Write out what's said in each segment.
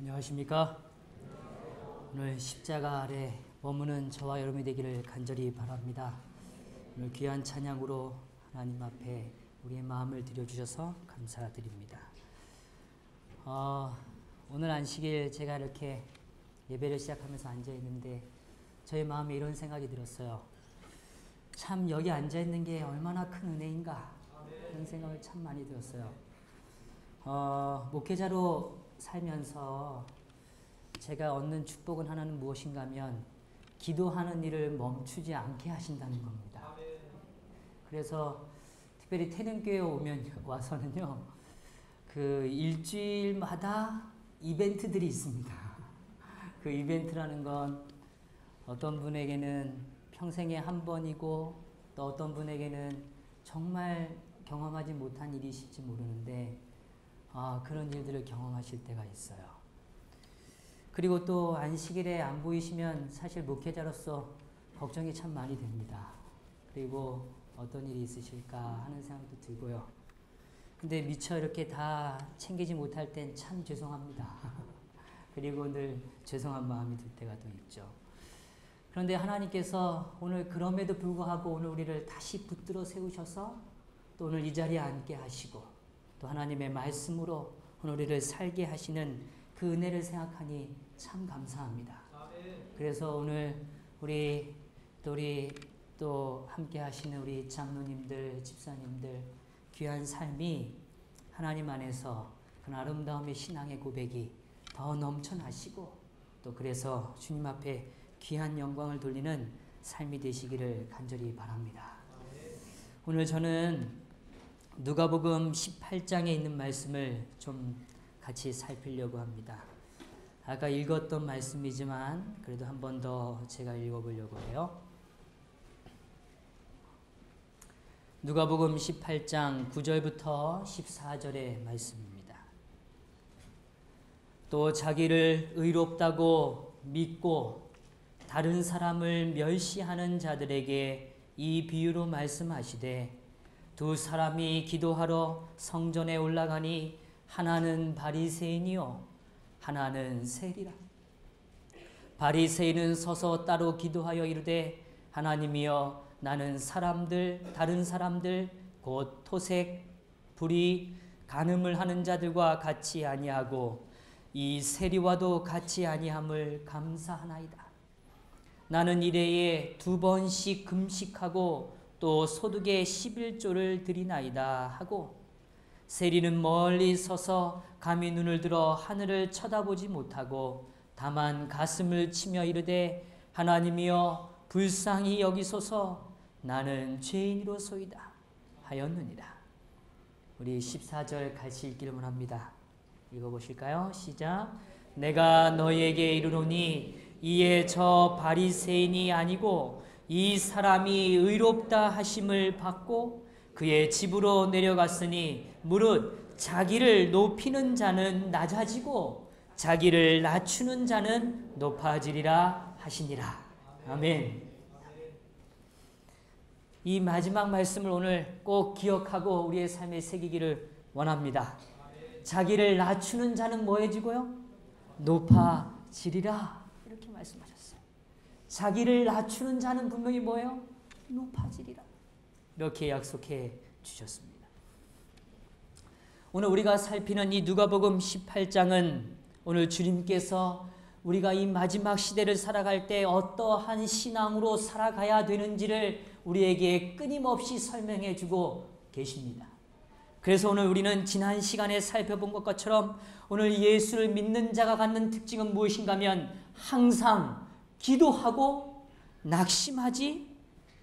안녕하십니까? 오늘 십자가 아래 머무는 저와 여러분이 되기를 간절히 바랍니다. 오늘 귀한 찬양으로 하나님 앞에 우리의 마음을 들여주셔서 감사드립니다. 오늘 안식일 제가 이렇게 예배를 시작하면서 앉아있는데 저의 마음에 이런 생각이 들었어요. 참 여기 앉아있는 게 얼마나 큰 은혜인가 그런 생각을 참 많이 들었어요. 목회자로 살면서 제가 얻는 축복은 하나는 무엇인가 하면 기도하는 일을 멈추지 않게 하신다는 겁니다. 그래서 특별히 태능교회에 와서는요, 그 일주일마다 이벤트들이 있습니다. 그 이벤트라는 건 어떤 분에게는 평생에 한 번이고 또 어떤 분에게는 정말 경험하지 못한 일이실지 모르는데 그런 일들을 경험하실 때가 있어요. 그리고 또 안식일에 안 보이시면 사실 목회자로서 걱정이 참 많이 됩니다. 그리고 어떤 일이 있으실까 하는 생각도 들고요. 근데 미처 이렇게 다 챙기지 못할 땐 참 죄송합니다. 그리고 늘 죄송한 마음이 들 때가 또 있죠. 그런데 하나님께서 오늘 그럼에도 불구하고 오늘 우리를 다시 붙들어 세우셔서 또 오늘 이 자리에 앉게 하시고 또 하나님의 말씀으로 오늘 우리를 살게 하시는 그 은혜를 생각하니 참 감사합니다. 그래서 오늘 우리 또 함께 하시는 우리 장로님들, 집사님들 귀한 삶이 하나님 안에서 그 아름다움의 신앙의 고백이 더 넘쳐나시고 또 그래서 주님 앞에 귀한 영광을 돌리는 삶이 되시기를 간절히 바랍니다. 오늘 저는 누가복음 18장에 있는 말씀을 좀 같이 살피려고 합니다. 아까 읽었던 말씀이지만 그래도 한 번 더 제가 읽어보려고 해요. 누가복음 18장 9절부터 14절의 말씀입니다. 또 자기를 의롭다고 믿고 다른 사람을 멸시하는 자들에게 이 비유로 말씀하시되 두 사람이 기도하러 성전에 올라가니 하나는 바리새인이요 하나는 세리라. 바리새인은 서서 따로 기도하여 이르되 하나님이여 나는 다른 사람들 곧 토색, 불의, 간음을 하는 자들과 같이 아니하고 이 세리와도 같이 아니함을 감사하나이다. 나는 일해에 2번씩 금식하고 또 소득의 11조를 드리나이다 하고 세리는 멀리 서서 감히 눈을 들어 하늘을 쳐다보지 못하고 다만 가슴을 치며 이르되 하나님이여 불쌍히 여기소서 나는 죄인이로소이다 하였느니라. 우리 14절 같이 읽기를 원합니다. 읽어보실까요? 시작. 내가 너희에게 이르노니 이에 저 바리새인이 아니고 이 사람이 의롭다 하심을 받고 그의 집으로 내려갔으니 무릇 자기를 높이는 자는 낮아지고 자기를 낮추는 자는 높아지리라 하시니라. 아멘. 이 마지막 말씀을 오늘 꼭 기억하고 우리의 삶에 새기기를 원합니다. 자기를 낮추는 자는 뭐해지고요? 높아지리라. 이렇게 말씀하셨어요. 자기를 낮추는 자는 분명히 뭐예요? 높아지리라. 이렇게 약속해 주셨습니다. 오늘 우리가 살피는 이 누가복음 18장은 오늘 주님께서 우리가 이 마지막 시대를 살아갈 때 어떠한 신앙으로 살아가야 되는지를 우리에게 끊임없이 설명해 주고 계십니다. 그래서 오늘 우리는 지난 시간에 살펴본 것처럼 오늘 예수를 믿는 자가 갖는 특징은 무엇인가 하면 항상 기도하고 낙심하지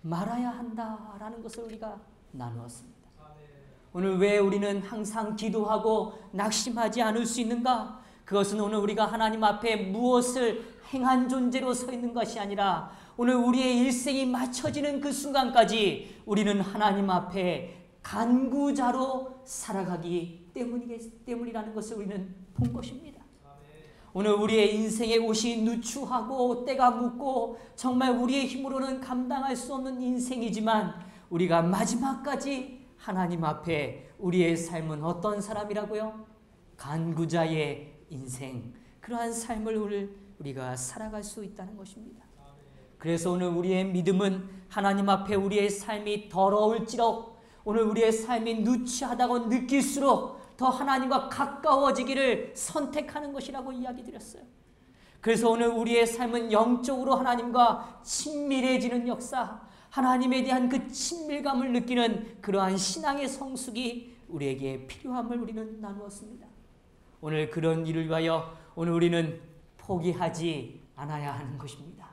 말아야 한다라는 것을 우리가 나누었습니다. 오늘 왜 우리는 항상 기도하고 낙심하지 않을 수 있는가? 그것은 오늘 우리가 하나님 앞에 무엇을 행한 존재로 서 있는 것이 아니라 오늘 우리의 일생이 맞춰지는 그 순간까지 우리는 하나님 앞에 간구자로 살아가기 때문이라는 것을 우리는 본 것입니다. 오늘 우리의 인생의 옷이 누추하고 때가 묻고 정말 우리의 힘으로는 감당할 수 없는 인생이지만 우리가 마지막까지 하나님 앞에 우리의 삶은 어떤 사람이라고요? 간구자의 인생, 그러한 삶을 오늘 우리가 살아갈 수 있다는 것입니다. 그래서 오늘 우리의 믿음은 하나님 앞에 우리의 삶이 더러울지록 오늘 우리의 삶이 누추하다고 느낄수록 더 하나님과 가까워지기를 선택하는 것이라고 이야기 드렸어요. 그래서 오늘 우리의 삶은 영적으로 하나님과 친밀해지는 역사, 하나님에 대한 그 친밀감을 느끼는 그러한 신앙의 성숙이 우리에게 필요함을 우리는 나누었습니다. 오늘 그런 일을 위하여 오늘 우리는 포기하지 않아야 하는 것입니다.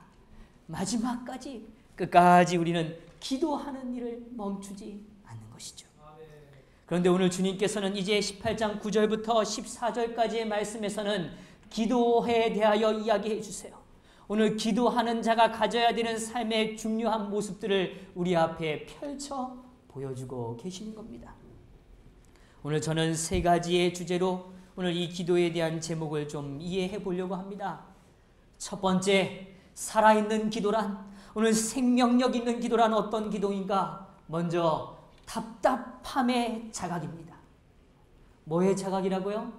마지막까지 끝까지 우리는 기도하는 일을 멈추지 않는 것이죠. 그런데 오늘 주님께서는 이제 18장 9절부터 14절까지의 말씀에서는 기도에 대하여 이야기해 주세요. 오늘 기도하는 자가 가져야 되는 삶의 중요한 모습들을 우리 앞에 펼쳐 보여주고 계시는 겁니다. 오늘 저는 세 가지의 주제로 오늘 이 기도에 대한 제목을 좀 이해해 보려고 합니다. 첫 번째, 살아있는 기도란, 오늘 생명력 있는 기도란 어떤 기도인가? 먼저 답답함의 자각입니다. 뭐의 자각이라고요?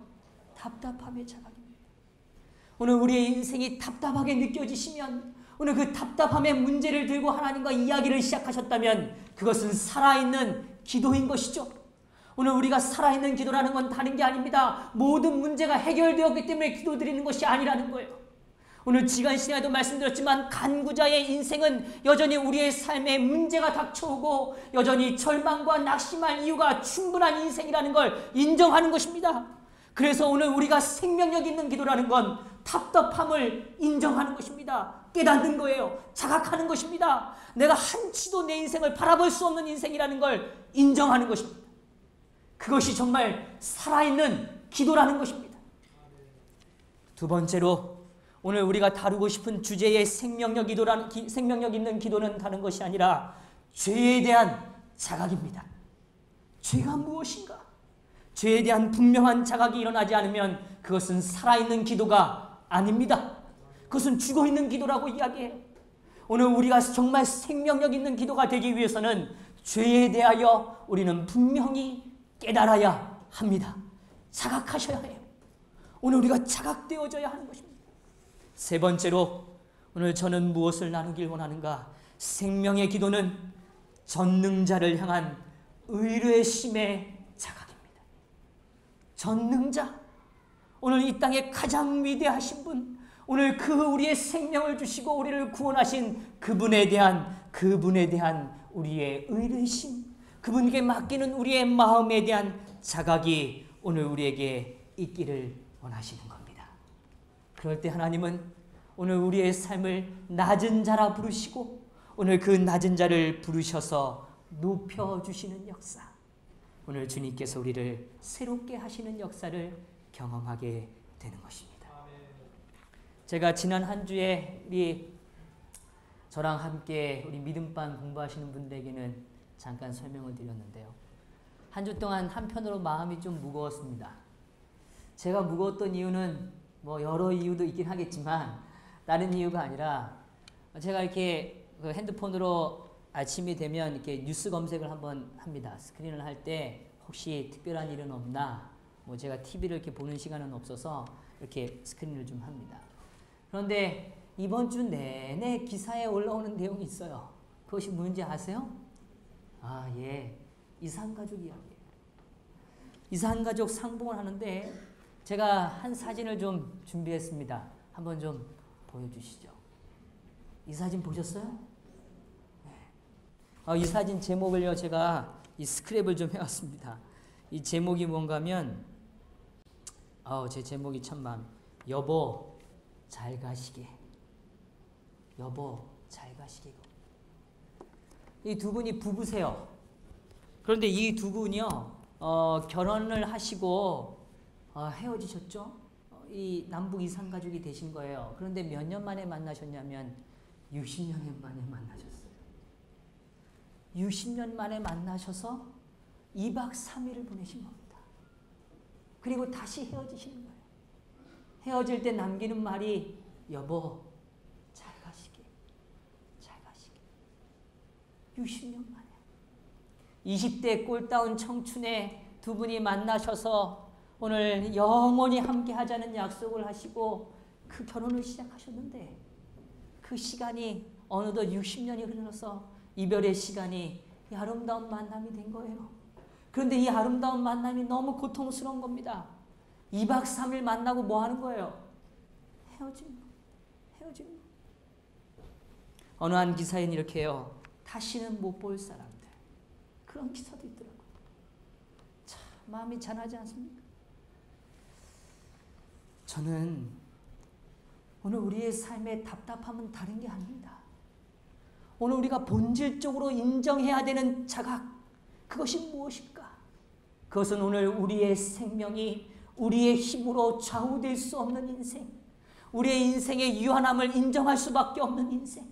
답답함의 자각입니다. 오늘 우리의 인생이 답답하게 느껴지시면, 오늘 그 답답함의 문제를 들고 하나님과 이야기를 시작하셨다면 그것은 살아있는 기도인 것이죠. 오늘 우리가 살아있는 기도라는 건 다른 게 아닙니다. 모든 문제가 해결되었기 때문에 기도드리는 것이 아니라는 거예요. 오늘 지난 시간에도 말씀드렸지만 간구자의 인생은 여전히 우리의 삶에 문제가 닥쳐오고 여전히 절망과 낙심할 이유가 충분한 인생이라는 걸 인정하는 것입니다. 그래서 오늘 우리가 생명력 있는 기도라는 건 답답함을 인정하는 것입니다. 깨닫는 거예요. 자각하는 것입니다. 내가 한치도 내 인생을 바라볼 수 없는 인생이라는 걸 인정하는 것입니다. 그것이 정말 살아있는 기도라는 것입니다. 두 번째로 오늘 우리가 다루고 싶은 주제의 생명력 있는 기도는 다른 것이 아니라 죄에 대한 자각입니다. 죄가 무엇인가? 죄에 대한 분명한 자각이 일어나지 않으면 그것은 살아있는 기도가 아닙니다. 그것은 죽어있는 기도라고 이야기해요. 오늘 우리가 정말 생명력 있는 기도가 되기 위해서는 죄에 대하여 우리는 분명히 깨달아야 합니다. 자각하셔야 해요. 오늘 우리가 자각되어져야 하는 것입니다. 세 번째로 오늘 저는 무엇을 나누길 원하는가? 생명의 기도는 전능자를 향한 의뢰심의 자각입니다. 전능자, 오늘 이 땅에 가장 위대하신 분, 오늘 그 우리의 생명을 주시고 우리를 구원하신 그분에 대한 우리의 의뢰심, 그분께 맡기는 우리의 마음에 대한 자각이 오늘 우리에게 있기를 원하시는 겁니다. 그럴 때 하나님은 오늘 우리의 삶을 낮은 자라 부르시고 오늘 그 낮은 자를 부르셔서 높여주시는 역사, 오늘 주님께서 우리를 새롭게 하시는 역사를 경험하게 되는 것입니다. 제가 지난 한 주에 저랑 함께 우리 믿음반 공부하시는 분들에게는 잠깐 설명을 드렸는데요. 한 주 동안 한편으로 마음이 좀 무거웠습니다. 제가 무거웠던 이유는 뭐 여러 이유도 있긴 하겠지만 다른 이유가 아니라 제가 이렇게 그 핸드폰으로 아침이 되면 이렇게 뉴스 검색을 한번 합니다. 스크린을 할 때 혹시 특별한 일은 없나? 뭐 제가 TV를 이렇게 보는 시간은 없어서 이렇게 스크린을 좀 합니다. 그런데 이번 주 내내 기사에 올라오는 내용이 있어요. 그것이 뭔지 아세요? 아, 예. 이산가족 이야기예요. 이산가족 상봉을 하는데 제가 한 사진을 좀 준비했습니다. 한번 좀 보여주시죠. 이 사진 보셨어요? 네. 이 사진 제목을요, 제가 이 스크랩을 좀 해왔습니다. 이 제목이 뭔가면, 제 제목이 참만, 여보 잘 가시게. 여보 잘 가시게. 이 두 분이 부부세요. 그런데 이 두 분이요, 결혼을 하시고 헤어지셨죠? 이 남북 이산 가족이 되신 거예요. 그런데 몇 년 만에 만나셨냐면 60년 만에 만나셨어요. 60년 만에 만나셔서 2박 3일을 보내신 겁니다. 그리고 다시 헤어지시는 거예요. 헤어질 때 남기는 말이 여보 잘 가시게. 잘 가시게. 60년 만에. 20대 꼴다운 청춘에 두 분이 만나셔서 오늘 영원히 함께 하자는 약속을 하시고 그 결혼을 시작하셨는데 그 시간이 어느덧 60년이 흘러서 이별의 시간이 이 아름다운 만남이 된 거예요. 그런데 이 아름다운 만남이 너무 고통스러운 겁니다. 2박 3일 만나고 뭐 하는 거예요? 헤어진 거. 어느 한 기사에는 이렇게 해요. 다시는 못 볼 사람들. 그런 기사도 있더라고요. 참 마음이 잔하지 않습니까? 저는 오늘 우리의 삶의 답답함은 다른 게 아닙니다. 오늘 우리가 본질적으로 인정해야 되는 자각, 그것이 무엇일까? 그것은 오늘 우리의 생명이 우리의 힘으로 좌우될 수 없는 인생, 우리의 인생의 유한함을 인정할 수밖에 없는 인생,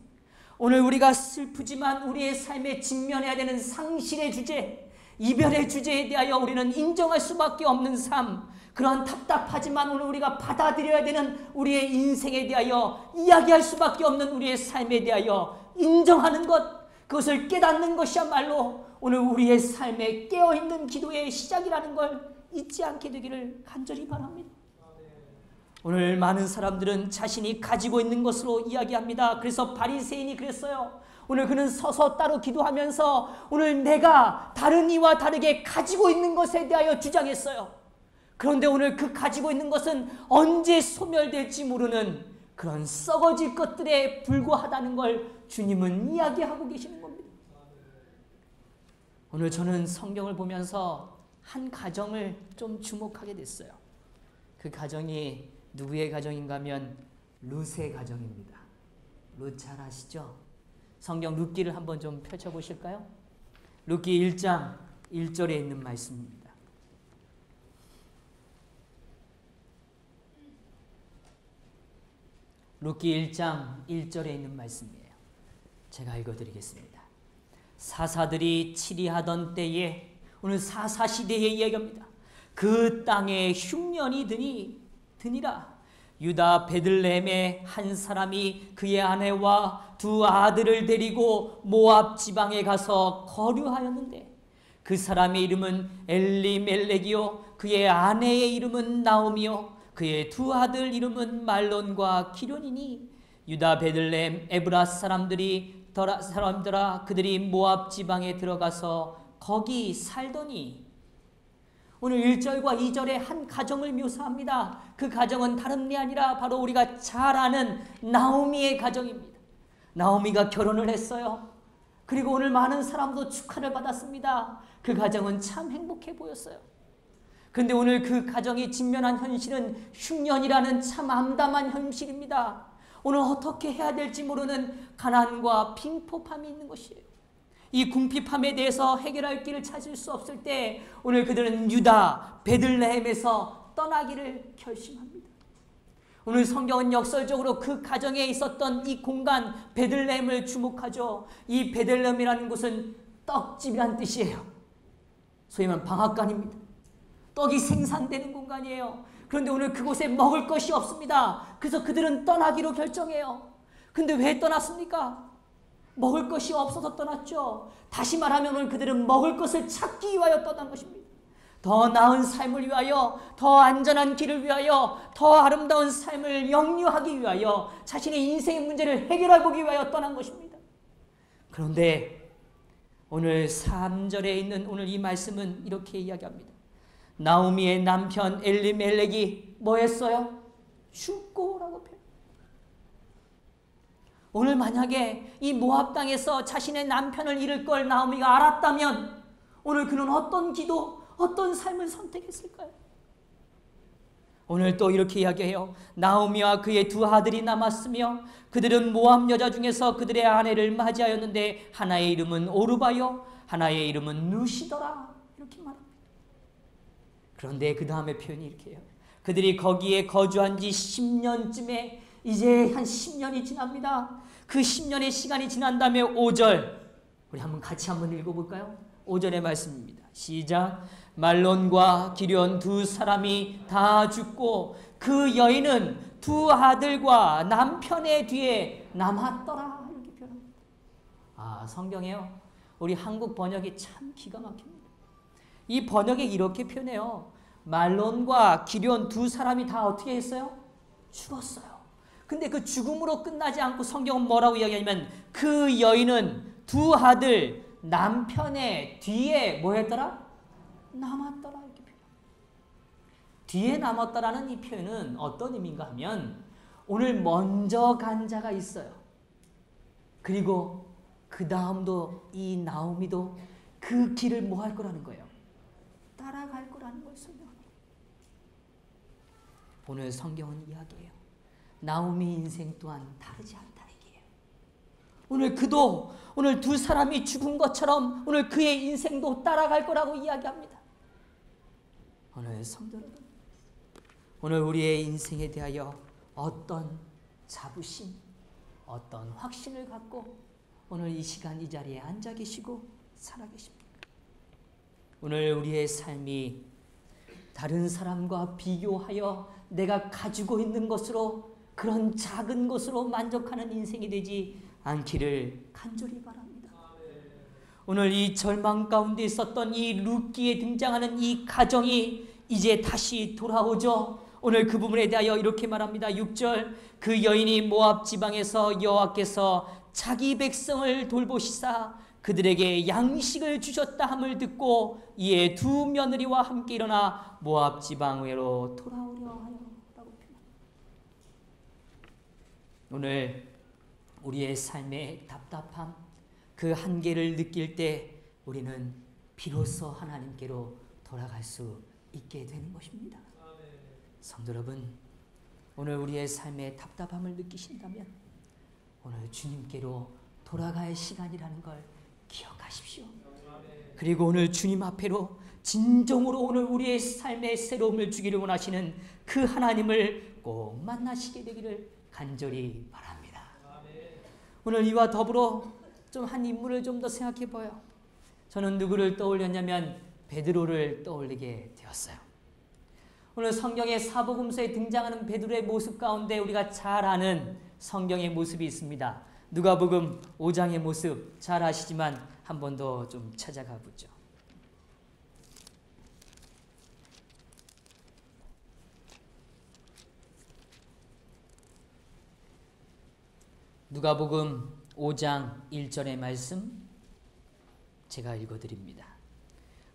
오늘 우리가 슬프지만 우리의 삶에 직면해야 되는 상실의 주제, 이별의 주제에 대하여 우리는 인정할 수밖에 없는 삶, 그러한 답답하지만 오늘 우리가 받아들여야 되는 우리의 인생에 대하여 이야기할 수밖에 없는 우리의 삶에 대하여 인정하는 것, 그것을 깨닫는 것이야말로 오늘 우리의 삶에 깨어있는 기도의 시작이라는 걸 잊지 않게 되기를 간절히 바랍니다. 오늘 많은 사람들은 자신이 가지고 있는 것으로 이야기합니다. 그래서 바리새인이 그랬어요. 오늘 그는 서서 따로 기도하면서 오늘 내가 다른 이와 다르게 가지고 있는 것에 대하여 주장했어요. 그런데 오늘 그 가지고 있는 것은 언제 소멸될지 모르는 그런 썩어질 것들에 불과하다는 걸 주님은 이야기하고 계시는 겁니다. 오늘 저는 성경을 보면서 한 가정을 좀 주목하게 됐어요. 그 가정이 누구의 가정인가 하면 룻의 가정입니다. 룻 잘 아시죠? 성경 룻기를 한번 좀 펼쳐보실까요? 룻기 1장 1절에 있는 말씀입니다. 룻기 1장 1절에 있는 말씀이에요. 제가 읽어드리겠습니다. 사사들이 치리하던 때에, 오늘 사사시대의 이야기입니다. 그 땅에 흉년이 드니라. 유다 베들레헴의 한 사람이 그의 아내와 두 아들을 데리고 모압 지방에 가서 거류하였는데 그 사람의 이름은 엘리멜렉이요 그의 아내의 이름은 나오미요 그의 두 아들 이름은 말론과 기련이니 유다 베들레헴 에브라 사람들아 그들이 모압 지방에 들어가서 거기 살더니, 오늘 1절과 2절에 한 가정을 묘사합니다. 그 가정은 다른 게 아니라 바로 우리가 잘 아는 나오미의 가정입니다. 나오미가 결혼을 했어요. 그리고 오늘 많은 사람도 축하를 받았습니다. 그 가정은 참 행복해 보였어요. 그런데 오늘 그 가정이 직면한 현실은 흉년이라는 참 암담한 현실입니다. 오늘 어떻게 해야 될지 모르는 가난과 빈포함이 있는 것이에요. 이 궁핍함에 대해서 해결할 길을 찾을 수 없을 때 오늘 그들은 유다 베들레헴에서 떠나기를 결심합니다. 오늘 성경은 역설적으로 그 가정에 있었던 이 공간 베들레헴을 주목하죠. 이 베들레헴이라는 곳은 떡집이란 뜻이에요. 소위 말하면 방앗간입니다. 떡이 생산되는 공간이에요. 그런데 오늘 그곳에 먹을 것이 없습니다. 그래서 그들은 떠나기로 결정해요. 근데 왜 떠났습니까? 먹을 것이 없어서 떠났죠. 다시 말하면 오늘 그들은 먹을 것을 찾기 위하여 떠난 것입니다. 더 나은 삶을 위하여, 더 안전한 길을 위하여, 더 아름다운 삶을 영유하기 위하여, 자신의 인생의 문제를 해결하기 위하여 떠난 것입니다. 그런데 오늘 3절에 있는 오늘 이 말씀은 이렇게 이야기합니다. 나오미의 남편 엘리멜렉이 뭐 했어요? 죽고라고 표현. 오늘 만약에 이 모압 땅에서 자신의 남편을 잃을 걸 나오미가 알았다면 오늘 그는 어떤 기도, 어떤 삶을 선택했을까요? 오늘 또 이렇게 이야기해요. 나오미와 그의 두 아들이 남았으며 그들은 모압 여자 중에서 그들의 아내를 맞이하였는데 하나의 이름은 오르바요 하나의 이름은 누시더라. 이렇게 말합니다. 그런데 그 다음에 표현이 이렇게 해요. 그들이 거기에 거주한 지 10년쯤에 이제 한 10년이 지납니다. 그 10년의 시간이 지난 다음에 5절 우리 같이 한번 읽어볼까요? 5절의 말씀입니다. 시작. 말론과 기련 두 사람이 다 죽고 그 여인은 두 아들과 남편의 뒤에 남았더라. 이렇게 표현합니다. 성경에요. 우리 한국 번역이 참 기가 막힙니다. 이 번역에 이렇게 표현해요. 말론과 기럨 두 사람이 다 어떻게 했어요? 죽었어요. 근데 그 죽음으로 끝나지 않고 성경은 뭐라고 이야기하냐면 그 여인은 두 아들 남편의 뒤에 뭐 했더라? 남았더라. 이렇게 표현. 뒤에 남았더라는 이 표현은 어떤 의미인가 하면 오늘 먼저 간 자가 있어요. 그리고 그 다음도 이 나오미도 그 길을 뭐 할 거라는 거예요? 따라갈 거라는 걸 설명합니다. 오늘 성경은 이야기해요. 나오미 인생 또한 다르지 않다는 얘기예요. 오늘 그도 오늘 두 사람이 죽은 것처럼 오늘 그의 인생도 따라갈 거라고 이야기합니다. 오늘 성도 여러분, 오늘 우리의 인생에 대하여 어떤 자부심, 어떤 확신을 갖고 오늘 이 시간 이 자리에 앉아 계시고 살아 계십니까? 오늘 우리의 삶이 다른 사람과 비교하여 내가 가지고 있는 것으로 그런 작은 것으로 만족하는 인생이 되지 않기를 간절히 바랍니다. 오늘 이 절망 가운데 있었던 이 룻기에 등장하는 이 가정이 이제 다시 돌아오죠. 오늘 그 부분에 대하여 이렇게 말합니다. 6절, 그 여인이 모압 지방에서 여호와께서 자기 백성을 돌보시사 그들에게 양식을 주셨다 함을 듣고 이에 두 며느리와 함께 일어나 모압 지방으로 돌아오려 하여 라고 표현합니다. 오늘 우리의 삶의 답답함, 그 한계를 느낄 때 우리는 비로소 하나님께로 돌아갈 수 있게 되는 것입니다. 성도 여러분, 오늘 우리의 삶의 답답함을 느끼신다면 오늘 주님께로 돌아갈 시간이라는 걸 기억하십시오. 그리고 오늘 주님 앞에로 진정으로 오늘 우리의 삶의 새로움을 주기를 원하시는 그 하나님을 꼭 만나시게 되기를 간절히 바랍니다. 오늘 이와 더불어 좀 한 인물을 좀 더 생각해 봐요. 저는 누구를 떠올렸냐면 베드로를 떠올리게 되었어요. 오늘 성경의 사복음서에 등장하는 베드로의 모습 가운데 우리가 잘 아는 성경의 모습이 있습니다. 누가복음 5장의 모습 잘 아시지만 한 번 더 좀 찾아가 보죠. 누가복음 5장 1절의 말씀 제가 읽어드립니다.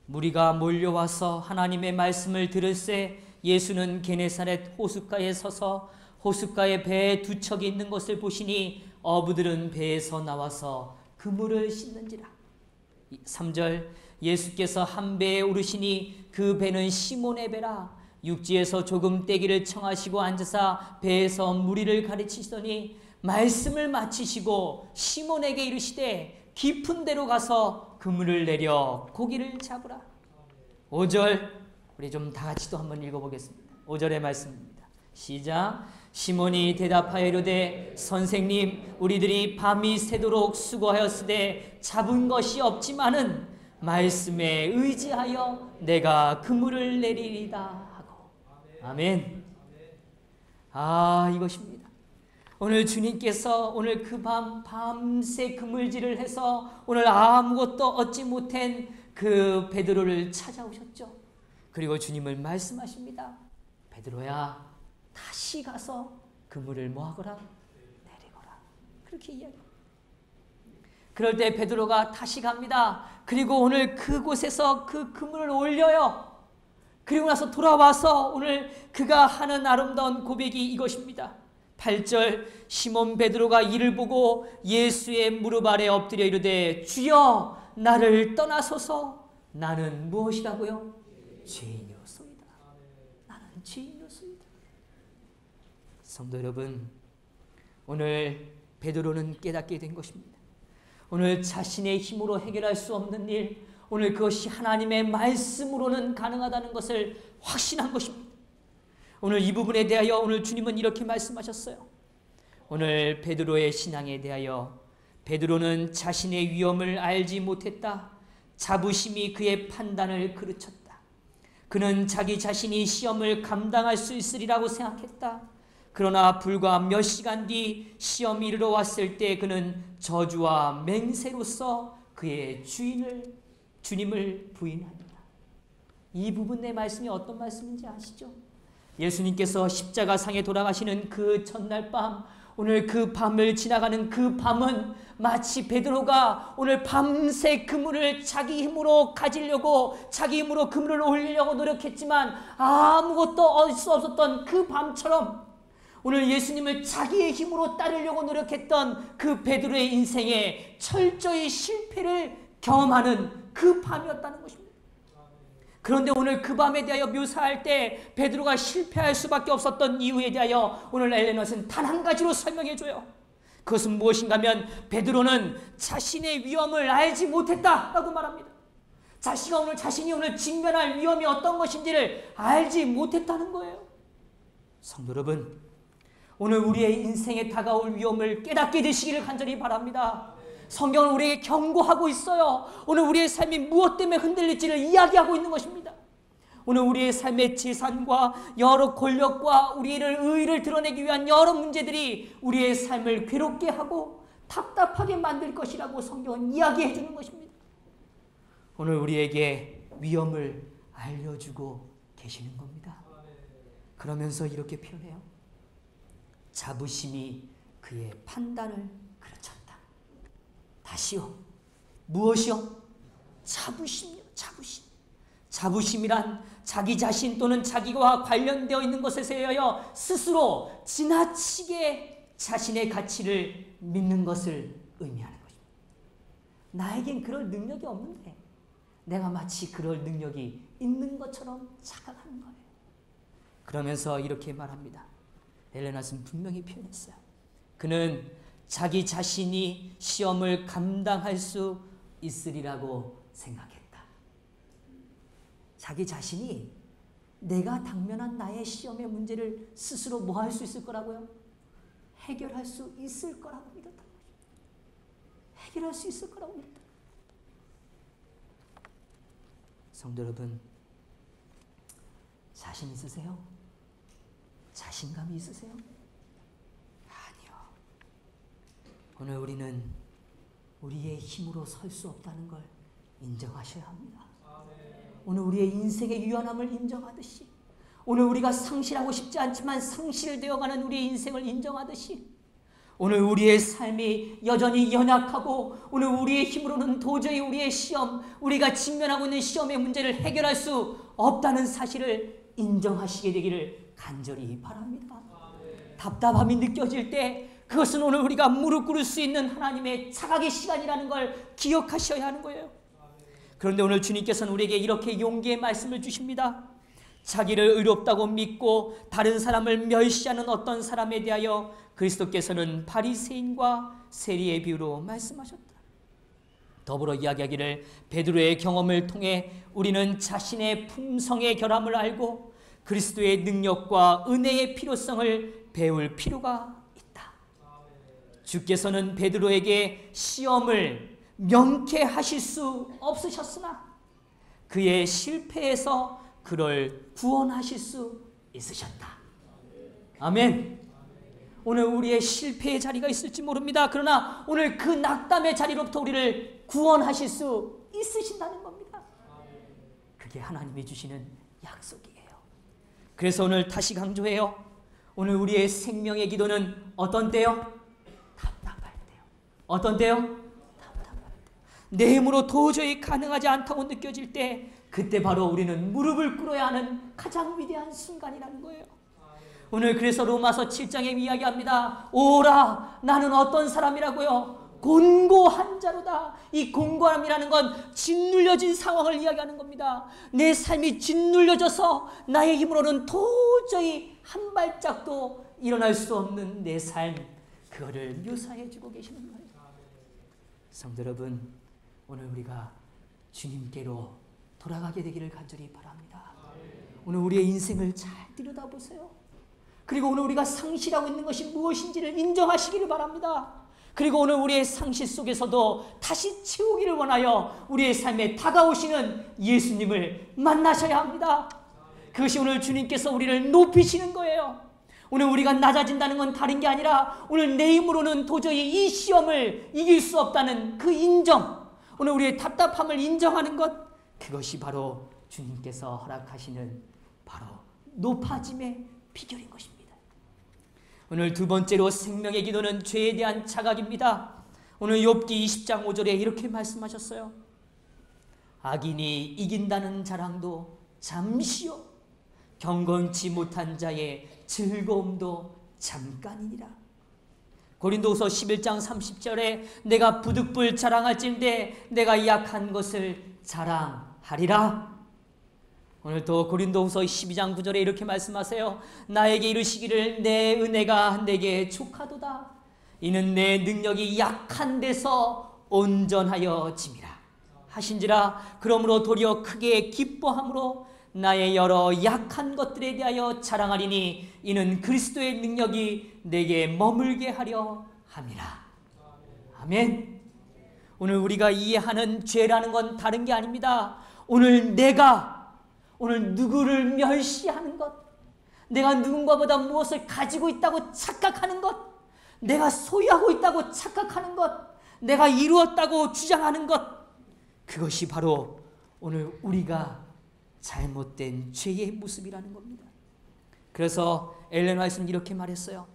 무리가 몰려와서 하나님의 말씀을 들을새 예수는 게네사렛 호숫가에 서서 호숫가에 배에 두 척이 있는 것을 보시니 어부들은 배에서 나와서 그물을 씻는지라. 3절, 예수께서 한 배에 오르시니 그 배는 시몬의 배라. 육지에서 조금 떼기를 청하시고 앉으사 배에서 무리를 가르치시더니 말씀을 마치시고 시몬에게 이르시되 깊은 데로 가서 그물을 내려 고기를 잡으라. 5절, 우리 좀 다 같이 또 한번 읽어보겠습니다. 5절의 말씀입니다. 시작. 시몬이 대답하여 이르되 선생님, 우리들이 밤이 새도록 수고하였으되 잡은 것이 없지만은 말씀에 의지하여 내가 그물을 내리리다 하고. 아멘. 이것입니다. 오늘 주님께서 오늘 그 밤새 그물질을 해서 오늘 아무것도 얻지 못한 그 베드로를 찾아오셨죠. 그리고 주님을 말씀하십니다. 베드로야, 다시 가서 그물을 뭐하거라? 내리거라. 그렇게 이야기합니다. 그럴 때 베드로가 다시 갑니다. 그리고 오늘 그곳에서 그 그물을 올려요. 그리고 나서 돌아와서 오늘 그가 하는 아름다운 고백이 이것입니다. 8절, 시몬 베드로가 이를 보고 예수의 무릎 아래 엎드려 이르되 주여 나를 떠나소서. 나는 무엇이라고요? 죄인이었소이다. 나는 죄인이었소이다. 성도 여러분, 오늘 베드로는 깨닫게 된 것입니다. 오늘 자신의 힘으로 해결할 수 없는 일, 오늘 그것이 하나님의 말씀으로는 가능하다는 것을 확신한 것입니다. 오늘 이 부분에 대하여 오늘 주님은 이렇게 말씀하셨어요. 오늘 베드로의 신앙에 대하여 베드로는 자신의 위험을 알지 못했다. 자부심이 그의 판단을 그르쳤다. 그는 자기 자신이 시험을 감당할 수 있으리라고 생각했다. 그러나 불과 몇 시간 뒤 시험이 이르러 왔을 때 그는 저주와 맹세로서 그의 주님을 부인합니다. 이 부분 내 말씀이 어떤 말씀인지 아시죠? 예수님께서 십자가상에 돌아가시는 그 전날 밤, 오늘 그 밤을 지나가는 그 밤은 마치 베드로가 오늘 밤새 그물을 자기 힘으로 가지려고, 자기 힘으로 그물을 올리려고 노력했지만 아무것도 얻을 수 없었던 그 밤처럼 오늘 예수님을 자기의 힘으로 따르려고 노력했던 그 베드로의 인생에 철저히 실패를 경험하는 그 밤이었다는 것입니다. 그런데 오늘 그 밤에 대하여 묘사할 때 베드로가 실패할 수밖에 없었던 이유에 대하여 오늘 엘렌 화트는 단 한 가지로 설명해 줘요. 그것은 무엇인가 하면 베드로는 자신의 위험을 알지 못했다라고 말합니다. 자신이 오늘 직면할 위험이 어떤 것인지를 알지 못했다는 거예요. 성도 여러분, 오늘 우리의 인생에 다가올 위험을 깨닫게 되시기를 간절히 바랍니다. 성경은 우리에게 경고하고 있어요. 오늘 우리의 삶이 무엇 때문에 흔들릴지를 이야기하고 있는 것입니다. 오늘 우리의 삶의 재산과 여러 권력과 우리의 의의를 드러내기 위한 여러 문제들이 우리의 삶을 괴롭게 하고 답답하게 만들 것이라고 성경은 이야기해 주는 것입니다. 오늘 우리에게 위험을 알려주고 계시는 겁니다. 그러면서 이렇게 표현해요. 자부심이 그의 판단을 그르쳤다. 다시요. 무엇이요? 자부심이요. 자부심. 자부심이란 자기 자신 또는 자기와 관련되어 있는 것에 대하여 스스로 지나치게 자신의 가치를 믿는 것을 의미하는 것입니다. 나에겐 그럴 능력이 없는데 내가 마치 그럴 능력이 있는 것처럼 착각하는 거예요. 그러면서 이렇게 말합니다. 엘렌 화트는 분명히 표현했어요. 그는 자기 자신이 시험을 감당할 수 있으리라고 생각했다. 자기 자신이 내가 당면한 나의 시험의 문제를 스스로 뭐 할 수 있을 거라고요? 해결할 수 있을 거라고 믿었다는 것입니다. 해결할 수 있을 거라고 믿었다. 성도 여러분, 자신 있으세요? 자신감이 있으세요? 아니요. 오늘 우리는 우리의 힘으로 설 수 없다는 걸 인정하셔야 합니다. 오늘 우리의 인생의 유연함을 인정하듯이, 오늘 우리가 상실하고 싶지 않지만 상실되어가는 우리의 인생을 인정하듯이, 오늘 우리의 삶이 여전히 연약하고 오늘 우리의 힘으로는 도저히 우리의 시험, 우리가 직면하고 있는 시험의 문제를 해결할 수 없다는 사실을 인정하시게 되기를 간절히 바랍니다. 답답함이 느껴질 때 그것은 오늘 우리가 무릎 꿇을 수 있는 하나님의 차각의 시간이라는 걸 기억하셔야 하는 거예요. 그런데 오늘 주님께서는 우리에게 이렇게 용기의 말씀을 주십니다. 자기를 의롭다고 믿고 다른 사람을 멸시하는 어떤 사람에 대하여 그리스도께서는 바리새인과 세리의 비유로 말씀하셨다. 더불어 이야기하기를 베드로의 경험을 통해 우리는 자신의 품성의 결함을 알고 그리스도의 능력과 은혜의 필요성을 배울 필요가 있다. 주께서는 베드로에게 시험을 명쾌하실 수 없으셨으나 그의 실패에서 그를 구원하실 수 있으셨다. 아멘. 오늘 우리의 실패의 자리가 있을지 모릅니다. 그러나 오늘 그 낙담의 자리로부터 우리를 구원하실 수 있으신다는 겁니다. 그게 하나님이 주시는 약속이에요. 그래서 오늘 다시 강조해요. 오늘 우리의 생명의 기도는 어떤 때요? 답답할 때요. 어떤 때요? 답답할 때. 내 힘으로 도저히 가능하지 않다고 느껴질 때, 그때 바로 우리는 무릎을 꿇어야 하는 가장 위대한 순간이라는 거예요. 오늘 그래서 로마서 7장에 이야기합니다. 오라, 나는 어떤 사람이라고요? 곤고한 자로다. 이 곤고함이라는 건 짓눌려진 상황을 이야기하는 겁니다. 내 삶이 짓눌려져서 나의 힘으로는 도저히 한 발짝도 일어날 수 없는 내 삶, 그거를 묘사해 주고 계시는 거예요. 성도 여러분, 오늘 우리가 주님께로 돌아가게 되기를 간절히 바랍니다. 오늘 우리의 인생을 잘 들여다보세요. 그리고 오늘 우리가 상실하고 있는 것이 무엇인지를 인정하시기를 바랍니다. 그리고 오늘 우리의 상실 속에서도 다시 채우기를 원하여 우리의 삶에 다가오시는 예수님을 만나셔야 합니다. 그것이 오늘 주님께서 우리를 높이시는 거예요. 오늘 우리가 낮아진다는 건 다른 게 아니라 오늘 내 힘으로는 도저히 이 시험을 이길 수 없다는 그 인정, 오늘 우리의 답답함을 인정하는 것, 그것이 바로 주님께서 허락하시는 바로 높아짐의 비결인 것입니다. 오늘 두 번째로 생명의 기도는 죄에 대한 자각입니다. 오늘 욥기 20장 5절에 이렇게 말씀하셨어요. 악인이 이긴다는 자랑도 잠시요, 경건치 못한 자의 즐거움도 잠깐이니라. 고린도후서 11장 30절에 내가 부득불 자랑할진대 내가 약한 것을 자랑하리라. 오늘 또 고린도후서 12장 9절에 이렇게 말씀하세요. 나에게 이르시기를 내 은혜가 내게 족하도다. 이는 내 능력이 약한 데서 온전하여 짐이라 하신지라. 그러므로 도리어 크게 기뻐함으로 나의 여러 약한 것들에 대하여 자랑하리니 이는 그리스도의 능력이 내게 머물게 하려 함이라. 아멘. 오늘 우리가 이해하는 죄라는 건 다른 게 아닙니다. 오늘 누구를 멸시하는 것, 내가 누군가보다 무엇을 가지고 있다고 착각하는 것, 내가 소유하고 있다고 착각하는 것, 내가 이루었다고 주장하는 것, 그것이 바로 오늘 우리가 잘못된 죄의 모습이라는 겁니다. 그래서 엘렌 화이트는 이렇게 말했어요.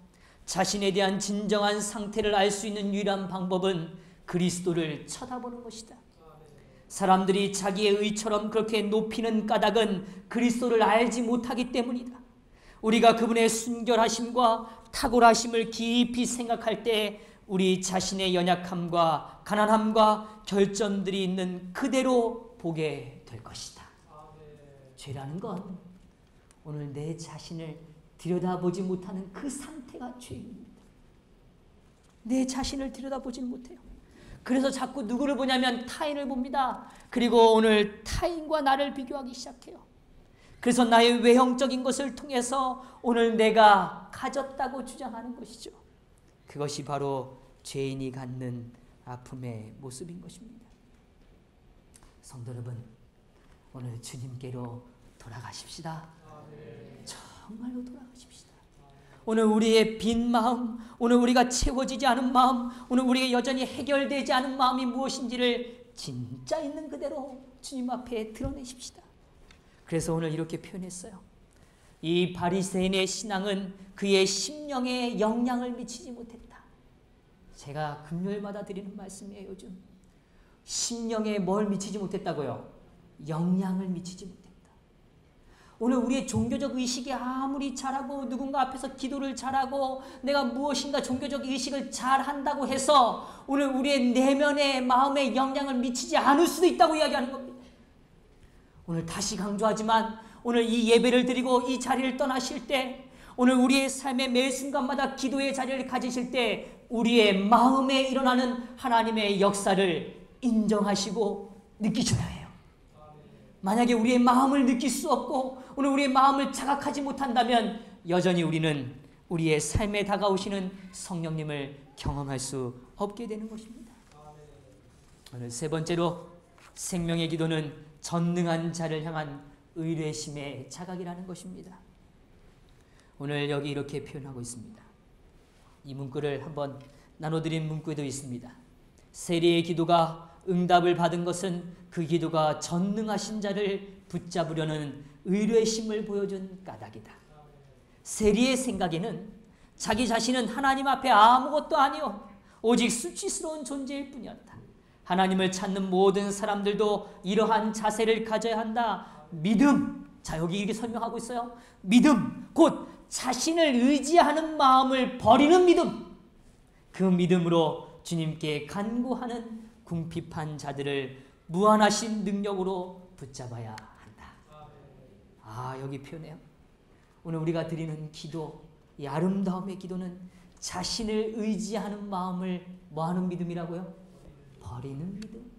자신에 대한 진정한 상태를 알 수 있는 유일한 방법은 그리스도를 쳐다보는 것이다. 사람들이 자기의 의처럼 그렇게 높이는 까닭은 그리스도를 알지 못하기 때문이다. 우리가 그분의 순결하심과 탁월하심을 깊이 생각할 때 우리 자신의 연약함과 가난함과 결점들이 있는 그대로 보게 될 것이다. 죄라는 건 오늘 내 자신을 들여다보지 못하는 그 상태가 죄입니다. 내 자신을 들여다보지 못해요. 그래서 자꾸 누구를 보냐면 타인을 봅니다. 그리고 오늘 타인과 나를 비교하기 시작해요. 그래서 나의 외형적인 것을 통해서 오늘 내가 가졌다고 주장하는 것이죠. 그것이 바로 죄인이 갖는 아픔의 모습인 것입니다. 성도 여러분, 오늘 주님께로 돌아가십시다. 정말로 돌아가십시다. 오늘 우리의 빈 마음, 오늘 우리가 채워지지 않은 마음, 오늘 우리가 여전히 해결되지 않은 마음이 무엇인지를 진짜 있는 그대로 주님 앞에 드러내십시다. 그래서 오늘 이렇게 표현했어요. 이 바리새인의 신앙은 그의 심령에 영향을 미치지 못했다. 제가 금요일마다 드리는 말씀이에요. 요즘 심령에 뭘 미치지 못했다고요? 영향을 미치지 못했다. 오늘 우리의 종교적 의식이 아무리 잘하고 누군가 앞에서 기도를 잘하고 내가 무엇인가 종교적 의식을 잘한다고 해서 오늘 우리의 내면의 마음에 영향을 미치지 않을 수도 있다고 이야기하는 겁니다. 오늘 다시 강조하지만 오늘 이 예배를 드리고 이 자리를 떠나실 때 오늘 우리의 삶의 매 순간마다 기도의 자리를 가지실 때 우리의 마음에 일어나는 하나님의 역사를 인정하시고 느끼셔야 해요. 만약에 우리의 마음을 느낄 수 없고 오늘 우리의 마음을 자각하지 못한다면 여전히 우리는 우리의 삶에 다가오시는 성령님을 경험할 수 없게 되는 것입니다. 오늘 세 번째로 생명의 기도는 전능한 자를 향한 의뢰심의 자각이라는 것입니다. 오늘 여기 이렇게 표현하고 있습니다. 이 문구를 한번 나눠드린 문구에도 있습니다. 세리의 기도가 응답을 받은 것은 그 기도가 전능하신 자를 붙잡으려는 의뢰심을 보여준 까닭이다. 세리의 생각에는 자기 자신은 하나님 앞에 아무것도 아니요 오직 수치스러운 존재일 뿐이었다. 하나님을 찾는 모든 사람들도 이러한 자세를 가져야 한다. 믿음. 자, 여기 이렇게 설명하고 있어요. 믿음, 곧 자신을 의지하는 마음을 버리는 믿음. 그 믿음으로 주님께 간구하는 궁핍한 자들을 무한하신 능력으로 붙잡아야 한다. 여기 표현해요. 오늘 우리가 드리는 기도, 이 아름다움의 기도는 자신을 의지하는 마음을 뭐하는 믿음이라고요? 버리는 믿음.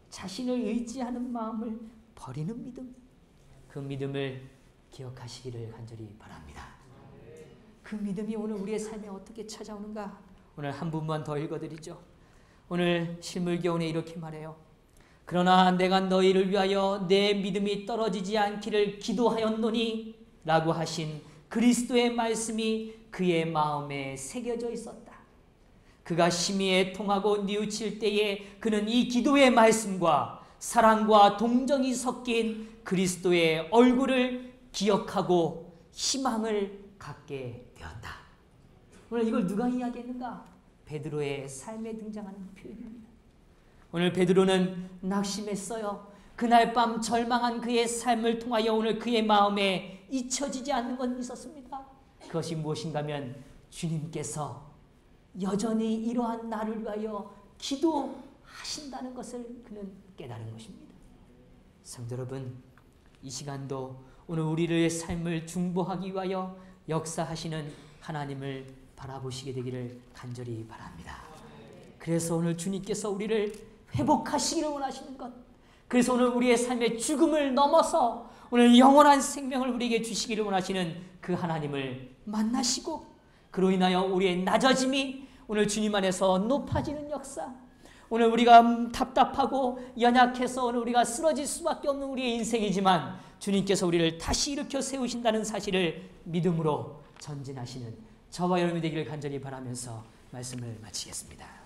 자신을 의지하는 마음을 버리는 믿음. 그 믿음을 기억하시기를 간절히 바랍니다. 그 믿음이 오늘 우리의 삶에 어떻게 찾아오는가? 오늘 한 부분만 더 읽어드리죠. 오늘 실물교훈에 이렇게 말해요. 그러나 내가 너희를 위하여 내 믿음이 떨어지지 않기를 기도하였노니 라고 하신 그리스도의 말씀이 그의 마음에 새겨져 있었다. 그가 심히 애통하고 뉘우칠 때에 그는 이 기도의 말씀과 사랑과 동정이 섞인 그리스도의 얼굴을 기억하고 희망을 갖게 되었다. 오늘 이걸 누가 이야기했는가? 베드로의 삶에 등장하는 표현입니다. 오늘 베드로는 낙심했어요. 그날 밤 절망한 그의 삶을 통하여 오늘 그의 마음에 잊혀지지 않는 건 있었습니다. 그것이 무엇인가 하면 주님께서 여전히 이러한 나를 위하여 기도하신다는 것을 그는 깨달은 것입니다. 성도 여러분, 이 시간도 오늘 우리의 삶을 중보하기 위하여 역사하시는 하나님을 바라보시게 되기를 간절히 바랍니다. 그래서 오늘 주님께서 우리를 회복하시기를 원하시는 것, 그래서 오늘 우리의 삶의 죽음을 넘어서 오늘 영원한 생명을 우리에게 주시기를 원하시는 그 하나님을 만나시고 그로 인하여 우리의 낮아짐이 오늘 주님 안에서 높아지는 역사, 오늘 우리가 답답하고 연약해서 오늘 우리가 쓰러질 수밖에 없는 우리의 인생이지만 주님께서 우리를 다시 일으켜 세우신다는 사실을 믿음으로 전진하시는 저와 여러분이 되기를 간절히 바라면서 말씀을 마치겠습니다.